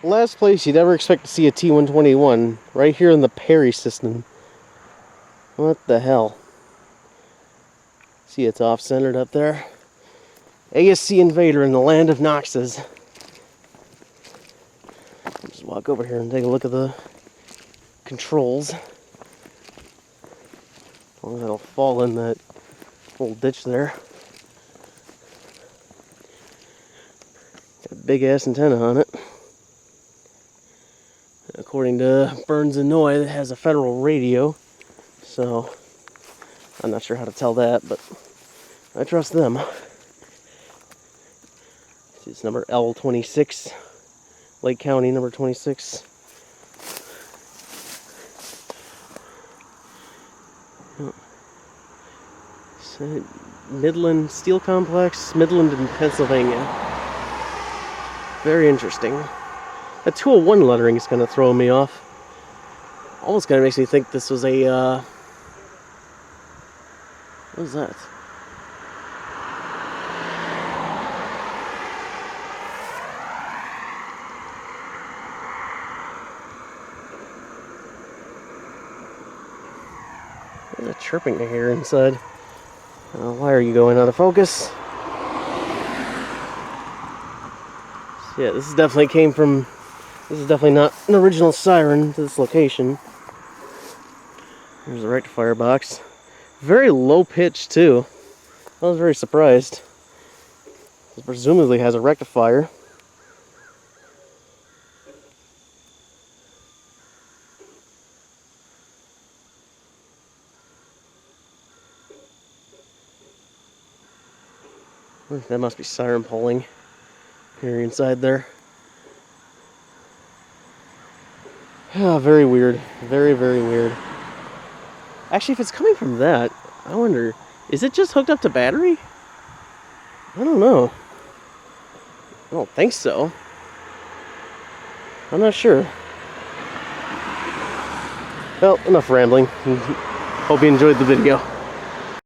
Last place you'd ever expect to see a T-121, right here in the Perry system. What the hell? See, it's off-centered up there. ASC Invader in the land of Noxes. Just walk over here and take a look at the controls. Oh, that'll fall in that whole ditch there. Got a big ass antenna on it. According to Burns and Noy, it has a federal radio, so I'm not sure how to tell that, but I trust them. It's number L26, Lake County number 26. So, Midland Steel Complex, Midland in Pennsylvania. Very interesting. That 201 lettering is kind of throwing me off. Almost kind of makes me think this was a, what is that? There's a chirping I hear inside. Why are you going out of focus? So yeah, this definitely came from... This is definitely not an original siren to this location. There's a rectifier box. Very low pitch too. I was very surprised. It presumably has a rectifier. That must be siren pulling here inside there. Oh, very weird. Very, very weird. Actually, if it's coming from that, I wonder, is it just hooked up to battery? I don't know. I don't think so. I'm not sure. Well, enough rambling. Hope you enjoyed the video.